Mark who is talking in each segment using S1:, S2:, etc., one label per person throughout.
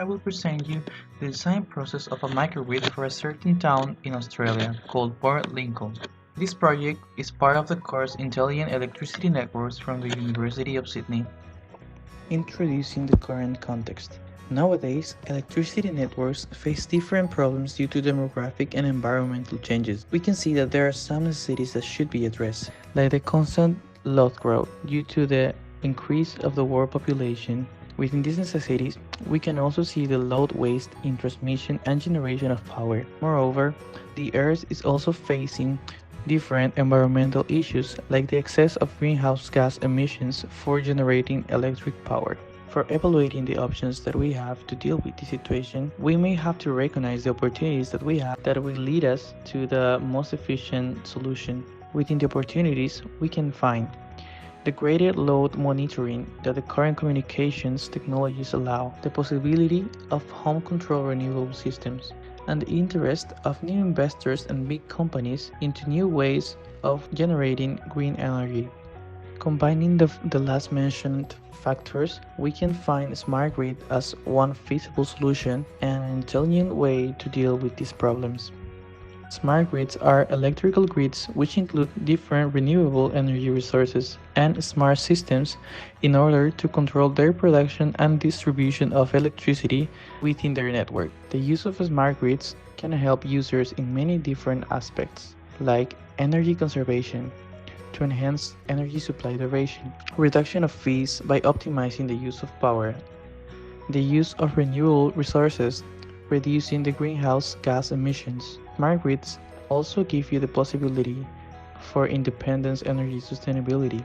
S1: I will present you the design process of a microgrid for a certain town in Australia called Port Lincoln. This project is part of the course Intelligent Electricity Networks from the University of Sydney. Introducing the current context. Nowadays, electricity networks face different problems due to demographic and environmental changes. We can see that there are some necessities that should be addressed, like the constant load growth due to the increase of the world population. Within these necessities, we can also see the load waste in transmission and generation of power. Moreover, the Earth is also facing different environmental issues like the excess of greenhouse gas emissions for generating electric power. For evaluating the options that we have to deal with this situation, we may have to recognize the opportunities that we have that will lead us to the most efficient solution. Within the opportunities, we can find the graded load monitoring that the current communications technologies allow, the possibility of home control renewable systems, and the interest of new investors and big companies into new ways of generating green energy. Combining the last mentioned factors, we can find smart grid as one feasible solution and an intelligent way to deal with these problems. Smart grids are electrical grids which include different renewable energy resources and smart systems in order to control their production and distribution of electricity within their network. The use of smart grids can help users in many different aspects, like energy conservation, to enhance energy supply duration, reduction of fees by optimizing the use of power, the use of renewable resources, reducing the greenhouse gas emissions. Smart grids also give you the possibility for independent energy sustainability.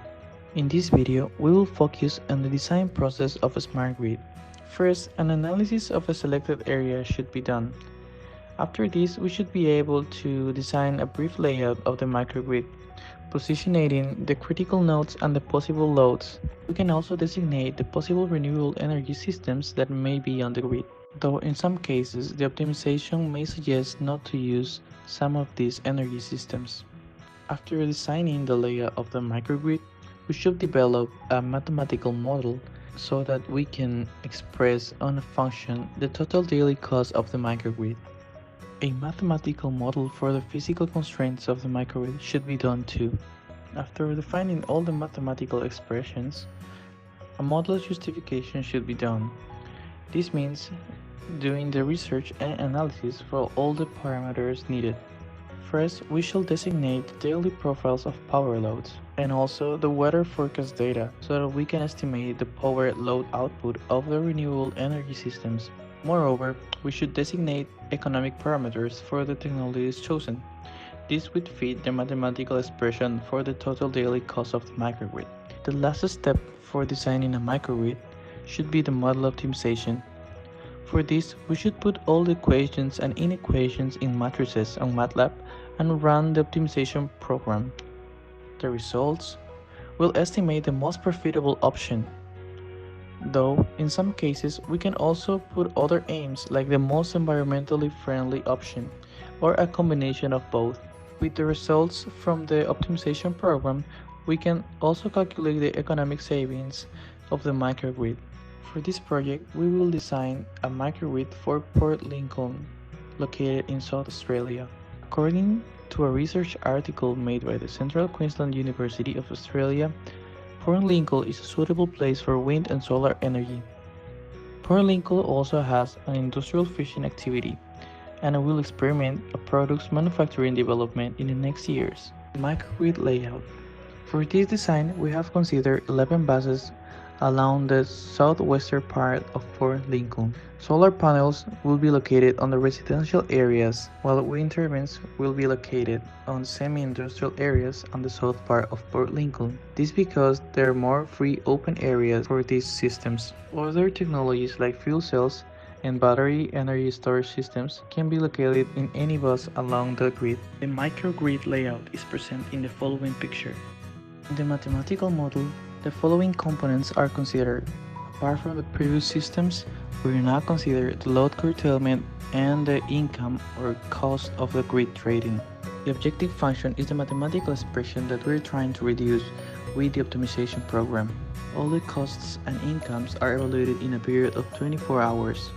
S1: In this video, we will focus on the design process of a smart grid. First, an analysis of a selected area should be done. After this, we should be able to design a brief layout of the microgrid, positioning the critical nodes and the possible loads. We can also designate the possible renewable energy systems that may be on the grid, though in some cases the optimization may suggest not to use some of these energy systems. After designing the layout of the microgrid, we should develop a mathematical model so that we can express on a function the total daily cost of the microgrid. A mathematical model for the physical constraints of the microgrid should be done too. After defining all the mathematical expressions, a model justification should be done. This means doing the research and analysis for all the parameters needed. First, we shall designate the daily profiles of power loads and also the weather forecast data so that we can estimate the power load output of the renewable energy systems. Moreover, we should designate economic parameters for the technologies chosen. This would fit the mathematical expression for the total daily cost of the microgrid. The last step for designing a microgrid should be the model optimization. For this, we should put all the equations and inequations in matrices on MATLAB and run the optimization program. The results will estimate the most profitable option. Though, in some cases, we can also put other aims like the most environmentally friendly option, or a combination of both. With the results from the optimization program, we can also calculate the economic savings of the microgrid. For this project, we will design a microgrid for Port Lincoln, located in South Australia. According to a research article made by the Central Queensland University of Australia, Port Lincoln is a suitable place for wind and solar energy. Port Lincoln also has an industrial fishing activity, and will experiment a products manufacturing development in the next years. Microgrid layout. For this design, we have considered 11 bases along the southwestern part of Port Lincoln. Solar panels will be located on the residential areas, while wind turbines will be located on semi-industrial areas on the south part of Port Lincoln. This because there are more free open areas for these systems. Other technologies like fuel cells and battery energy storage systems can be located in any bus along the grid. The microgrid layout is presented in the following picture. In the mathematical model, the following components are considered. Apart from the previous systems, we will now consider the load curtailment and the income or cost of the grid trading. The objective function is the mathematical expression that we're trying to reduce with the optimization program. All the costs and incomes are evaluated in a period of 24 hours.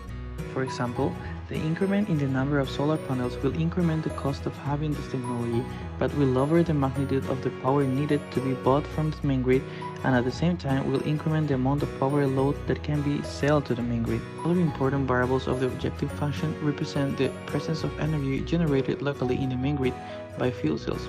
S1: For example, the increment in the number of solar panels will increment the cost of having this technology, but will lower the magnitude of the power needed to be bought from the main grid, and at the same time will increment the amount of power load that can be sold to the main grid. Other important variables of the objective function represent the presence of energy generated locally in the main grid by fuel cells.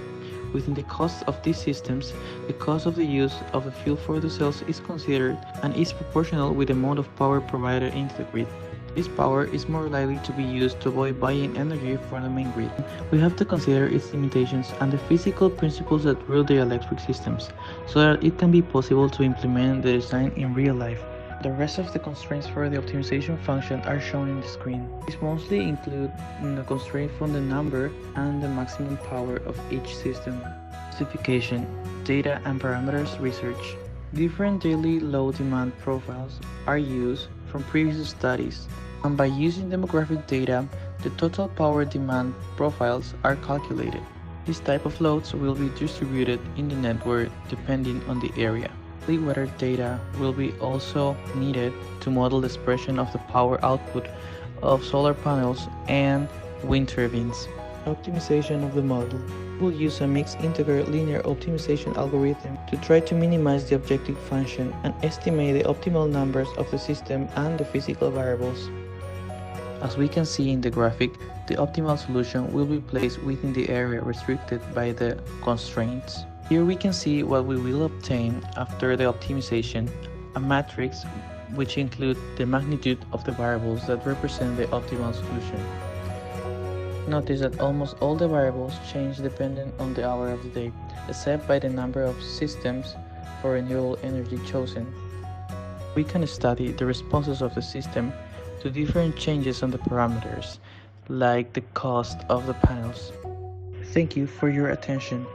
S1: Within the costs of these systems, the cost of the use of the fuel for the cells is considered and is proportional with the amount of power provided into the grid. This power is more likely to be used to avoid buying energy from the main grid. We have to consider its limitations and the physical principles that rule the electric systems, so that it can be possible to implement the design in real life. The rest of the constraints for the optimization function are shown in the screen. These mostly include the constraint from the number and the maximum power of each system. Specification, data and parameters research. Different daily load demand profiles are used from previous studies, and by using demographic data, the total power demand profiles are calculated. This type of loads will be distributed in the network depending on the area. Weather data will be also needed to model the expression of the power output of solar panels and wind turbines. Optimization of the model. We'll use a mixed integer linear optimization algorithm to try to minimize the objective function and estimate the optimal numbers of the system and the physical variables. As we can see in the graphic, the optimal solution will be placed within the area restricted by the constraints. Here we can see what we will obtain after the optimization, a matrix which includes the magnitude of the variables that represent the optimal solution. Notice that almost all the variables change depending on the hour of the day, except by the number of systems for renewable energy chosen. We can study the responses of the system to different changes on the parameters, like the cost of the panels. Thank you for your attention.